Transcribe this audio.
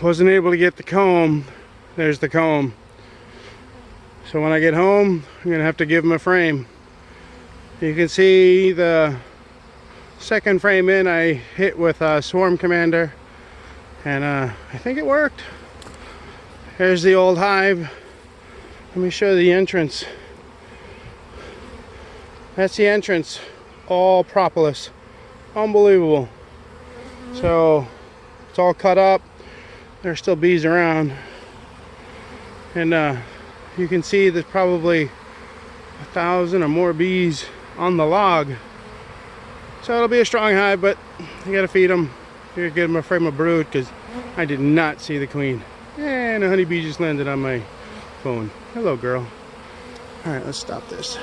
wasn't able to get the comb. There's the comb. So when I get home, I'm gonna have to give them a frame. You can see the second frame in I hit with a Swarm Commander, and I think it worked. Here's the old hive. Let me show the entrance. That's the entrance, all propolis. Unbelievable. So it's all cut up. There's still bees around, and you can see there's probably 1,000 or more bees on the log. So it'll be a strong hive, but you gotta feed them. You gotta give them a frame of brood, because I did not see the queen. And a honeybee just landed on my phone. Hello, girl. All right, let's stop this.